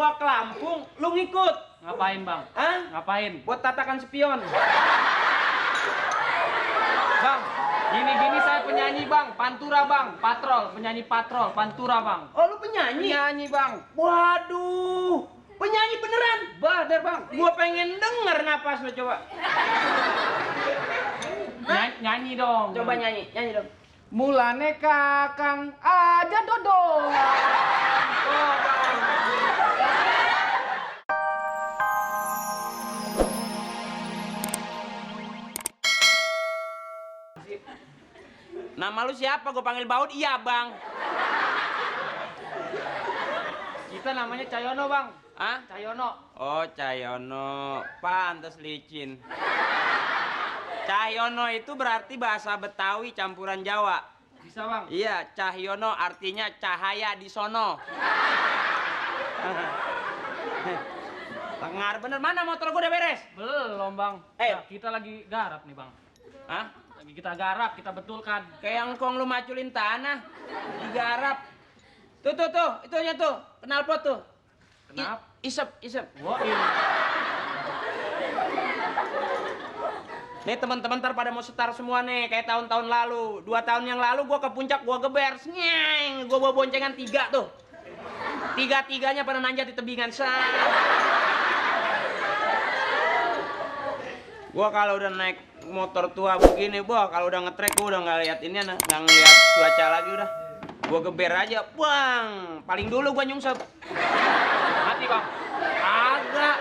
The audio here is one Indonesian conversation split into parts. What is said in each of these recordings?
gua ke Lampung, lu ngikut. Ngapain, Bang? Hah? Ngapain? Buat tatakan spion. Bang, gini-gini saya penyanyi, Bang. Pantura, Bang. Patrol, penyanyi patrol. Pantura, Bang. Oh, lu penyanyi? Penyanyi, Bang. Waduh, penyanyi beneran? Bener, Bang. Gua pengen denger napas lu, coba. Nyanyi dong. Coba nyanyi dong. Mulane kakang aja dodong. Oh, Bang. Nama lu siapa? Gue panggil Baut. Iya, Bang. Kita namanya Cayono, Bang. Hah? Cayono. Oh, Cahyono. Pantes licin. Cahyono itu berarti bahasa Betawi campuran Jawa. Bisa, Bang? Iya, Cahyono artinya cahaya di sono. Tengar bener. Mana motor gue udah beres? Belum, Bang. Eh. Kita lagi garap nih, Bang. Hah? Lagi kita garap, kita betulkan. Kayak yang kong lu maculin tanah. Digarap. Tuh. Itunya tuh. Knalpot tuh. Kenapa? Isep. Wah, iya. Nih teman-teman ntar pada mau setar semua nih. Kayak tahun-tahun lalu. 2 tahun yang lalu gua ke puncak, gua geber. Nyeng. Gua bawa boncengan 3 tuh. 3-3-nya pada nanjat di tebingan. Gua kalau udah naik motor tua begini, kalau udah ngetrek gua udah nggak lihat ini, nggak ngeliat cuaca lagi udah. Gua geber aja, bang. Paling dulu gua nyungsep. Mati, Bang. Agak.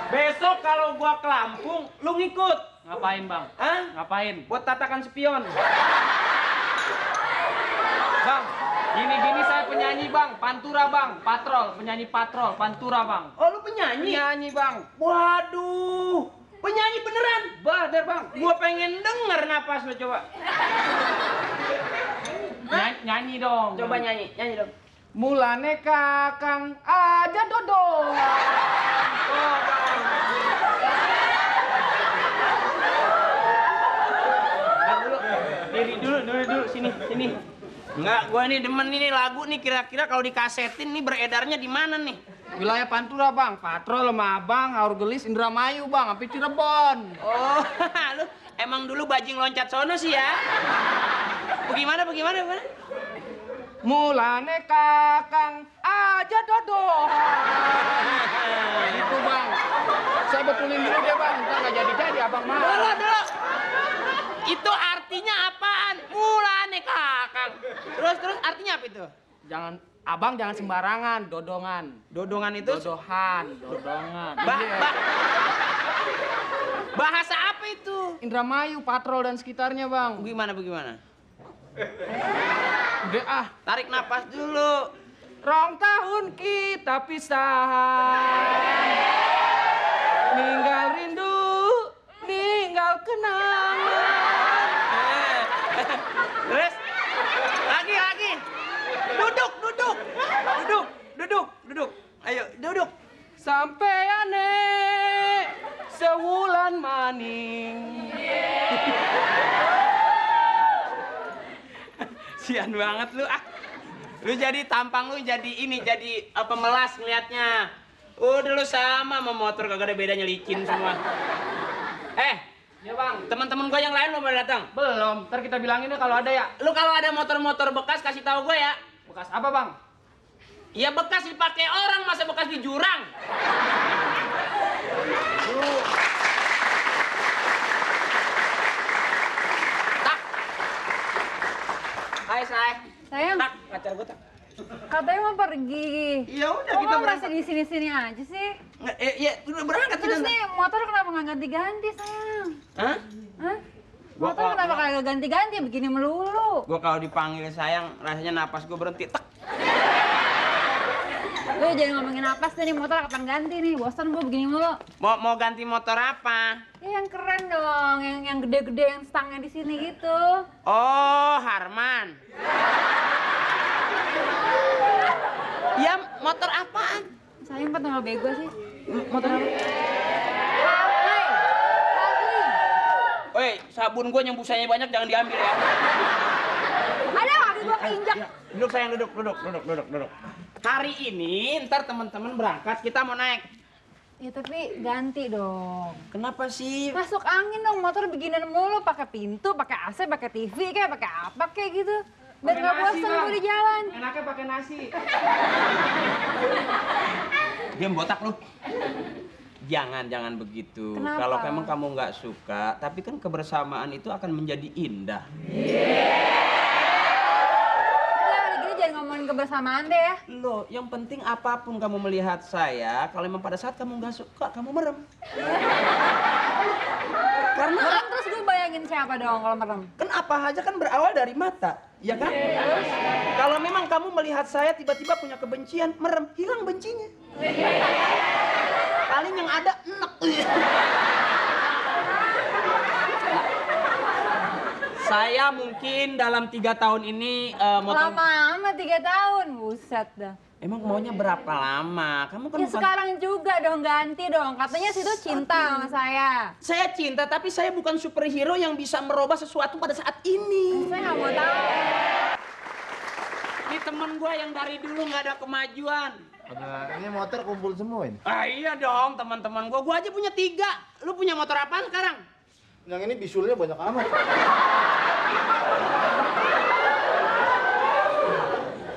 Besok kalau gua ke Lampung, lu ngikut. Ngapain, Bang? Hah? Ngapain? Buat tatakan spion. Bang, gini-gini saya penyanyi, Bang. Pantura, Bang. Patrol, penyanyi patrol. Pantura, Bang. Oh, lu penyanyi? Penyanyi, Bang. Waduh, penyanyi beneran? Bener, Bang. Gua pengen denger napas lu, coba. Nyanyi dong. Coba nyanyi dong. Mulane kakang aja dodong. Oh, Bang. Diri dulu, sini. Enggak, gua nih demen ini lagu nih, kira-kira kalau dikasetin nih beredarnya di mana nih? Wilayah Pantura, Bang. Patrol sama Abang, Aurgelis, Indramayu, Bang. Sampai Cirebon. Oh, lu emang dulu bajing loncat sono sih ya? Bagaimana? Mulane kakang aja dodong. Itu, Bang. Saya betulin dulu deh, Bang. Ntar nggak jadi Abang marah. Dulu. Itu artinya apaan? Mulane kakang. Terus artinya apa itu? Abang jangan sembarangan, dodongan. Dodongan itu? Dodongan. Bahasa apa itu? Indramayu, Patrol dan sekitarnya, Bang. Bagaimana? Udah ah. Tarik napas dulu. Rong tahun kita pisahan. Ninggal rindu, ninggal kenangan. Terus? Lagi. Duduk. Ayo, duduk. Sampeane sewulan maning. Sian banget lu ah. Lu jadi tampang lu jadi pemelas ngeliatnya. Udah lu sama motor kagak ada bedanya, licin semua. Ya, Bang. Teman-teman gua yang lain lu pada datang? Belum, ntar kita bilangin deh kalau ada ya. Lu kalau ada motor-motor bekas kasih tahu gua ya. Bekas apa, Bang? Ya bekas dipakai orang, masa bekas di jurang. Tak. Hai, Sayang, tak, pacar gua tak. katanya mau pergi. Ya udah Kok kita kamu berangkat. masih di sini-sini aja sih? Ya udah berangkat Terus kita. nih motor kenapa nggak ganti-ganti, sayang? Hah? Hah? Gua Motor kok- kenapa kagak ganti-ganti begini melulu? Gua kalau dipanggil sayang, rasanya napas gua berhenti. Tek. Lu jangan ngomongin napas deh, nih motor kapan ganti nih? Bosan gua begini mulu. Mau ganti motor apa? Ya yang keren dong, yang gede-gede yang stangnya di sini gitu. Oh, Harman. Ya, motor apaan? Sayang kok tanggal bego sih. Motor apa? Harley. Woi, sabun gua yang busanya banyak jangan diambil ya. Ada kaki gua keinjak. Duduk sayang, duduk. Hari ini ntar teman-teman berangkat kita mau naik. Ya tapi ganti dong. Kenapa sih? Masuk angin dong, motor beginian mulu, pakai pintu, pakai AC, pakai TV, kayak pakai apa kayak gitu. Biar nggak bosan gue di jalan. Enaknya pakai nasi. Diam botak lu. Jangan begitu. Kenapa? Kalau memang kamu nggak suka, tapi kan kebersamaan itu akan menjadi indah. Udah, udah gini jangan ngomongin kebersamaan deh ya. Loh, yang penting apapun kamu melihat saya, kalau memang pada saat kamu nggak suka, kamu merem. Karena Merem terus gue bayangin siapa dong kalau merem? kan apa aja kan berawal dari mata, ya kan? Kalau memang kamu melihat saya tiba-tiba punya kebencian, merem, hilang bencinya. Paling yang ada enek. Saya mungkin dalam 3 tahun ini motong. Lama amat 3 tahun, buset dah. Emang maunya berapa lama? Kamu kan Ya bukan. sekarang juga dong, ganti dong. Katanya situ cinta sama saya. Saya cinta, tapi saya bukan superhero yang bisa merubah sesuatu pada saat ini. Saya nggak mau tahu. Ini temen gue yang dari dulu nggak ada kemajuan. Ini motor kumpul semua ini. Ah iya dong, teman-teman gue aja punya 3. Lu punya motor apaan sekarang? Yang ini bisulnya banyak amat.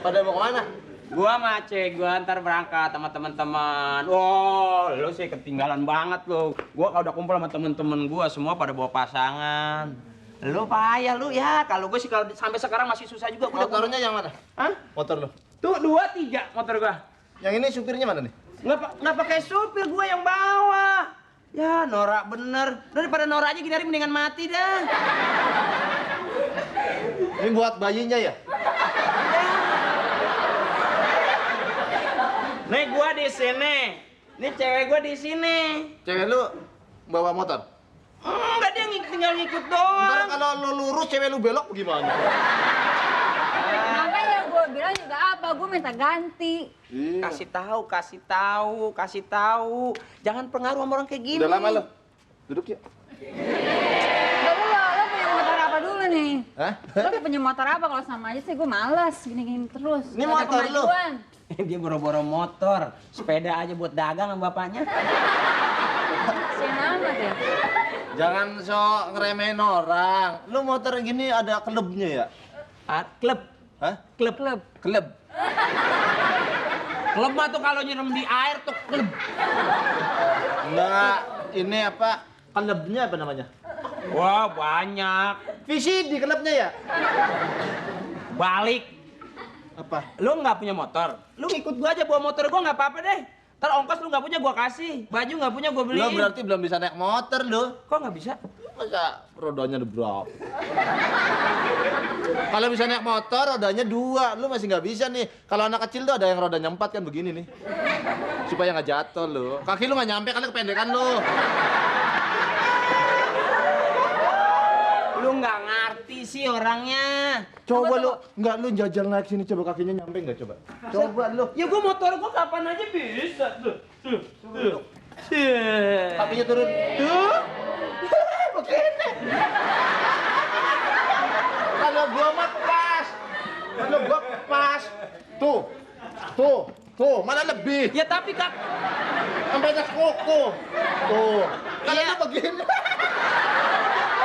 Pada mau kemana? Gua mace, gua ntar berangkat sama teman-teman. Oh, lu sih ketinggalan banget lu. Gua kalau udah kumpul sama temen-temen gua semua pada bawa pasangan. Lu payah lu ya. Kalau gua sih kalau sampai sekarang masih susah juga. Gua udah Motornya yang mana? Hah? Motor lo. Tuh 2, 3 motor gua. Yang ini supirnya mana nih? Nggak pakai supir, gua yang bawa. Ya, norak bener. Daripada norak aja gini hari mendingan mati dah. Ini buat bayinya ya? Nih gua di sini. Nih cewek gua di sini. Cewek lu bawa motor? Enggak, dia tinggal ngikut Ntar doang. kalau lu lurus cewek lu belok gimana? Makanya gue bilang juga apa, gue minta ganti. Iya. Kasih tahu. Jangan pengaruh sama orang kayak gini. Udah lama lo? Duduk yuk. Lo punya motor apa dulu nih? Hah? Lo punya motor apa? Kalau sama aja sih gue males gini-gini terus. Ini Nggak ada motor lu? kemajuan. Dia boro-boro motor, sepeda aja buat dagang sama bapaknya. Kasian amat ya. Jangan sok ngeremehin orang. Lu motor gini ada klubnya ya? Klub. Hah? Klub. Klub. Klub. Klub mah tuh kalau nyerem di air tuh klub. Enggak, ini apa? Klubnya apa namanya? Wah, banyak. VCD klubnya ya? Balik. Apa? Lu nggak punya motor, lu ngikut gua aja bawa motor gua nggak apa-apa deh. Ntar ongkos lu nggak punya gua kasih, baju nggak punya gua beliin. Lu berarti belum bisa naik motor lu. Kok nggak bisa? Masa rodanya ada berapa? Kalau bisa naik motor rodanya 2, lu masih nggak bisa nih. Kalau anak kecil tuh ada yang rodanya 4 kan begini nih. Supaya nggak jatuh lu. Kaki lu nggak nyampe kali kependekan lu. Lu nggak ngerti sih orangnya. Coba lu, nggak lu jajal naik sini coba kakinya nyampe nggak coba? Coba lu. Ya gua motor gua kapan aja bisa tuh. Tuh. Kakinya turun. Tuh. Begini. Kalau gua mah pas. Kalau gua pas. Tuh, mana lebih. Ya tapi kak, Sampai atas koko. Tuh. Kalau Iya. lu begini.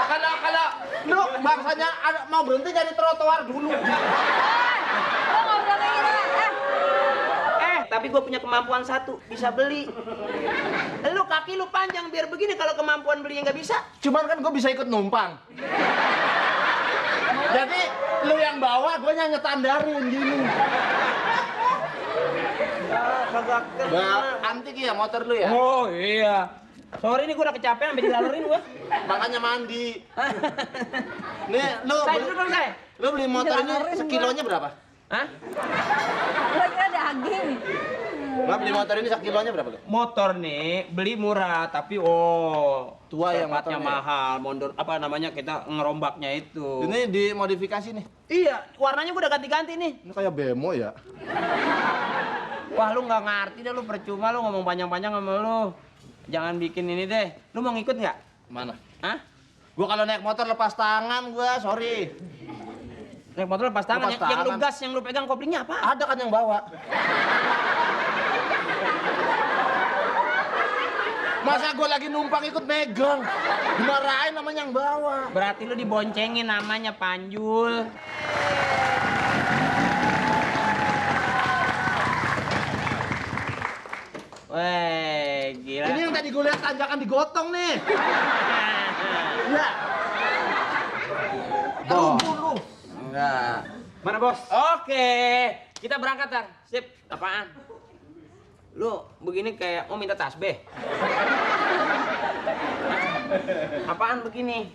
Kalau lu bangsanya mau berhenti jadi trotoar dulu. Lo ngobrol kayak gitu. tapi gua punya kemampuan satu, bisa beli. Lu kaki lu panjang biar begini, kalau kemampuan belinya nggak bisa. Cuman kan gua bisa ikut numpang. Jadi lu yang bawa, gua yang ngetandarin gini. Kagak Antik ya motor lu ya? Oh iya. Sorry nih gua udah kecapean sampai dilalurin gua. Makanya mandi. Nih, Saya dulu dong, saya. lu beli motor ini Dilalurin sekilonya berapa? Hah? Lo kira daging. Lu beli motor ini sekilonya berapa lu? Motor nih beli murah tapi Tua ya sepatnya motornya. mahal, mondor apa namanya kita ngerombaknya itu. Ini dimodifikasi nih. Iya, warnanya gua udah ganti-ganti nih. Ini kayak bemo ya. Wah, lu nggak ngerti deh, lu percuma lu ngomong panjang-panjang sama lu. Jangan bikin ini deh. Lu mau ngikut nggak? Mana? Hah? Gua kalau naik motor lepas tangan gua, sorry. Naik motor lepas tangan. Lepas Yang lu tangan. gas, yang lu pegang koplingnya apa? Ada kan yang bawa. Masa gue lagi numpang ikut megang? Dimarahin namanya yang bawa. Berarti lu diboncengin namanya Panjul. Weh, gila. Ini yang tadi gue lihat tanjakan digotong nih. Iya. Bos. Lu. Enggak. Mana bos? Oke, kita berangkat, Tar. Sip, apaan? Lu begini kayak mau minta tasbih. Apaan begini?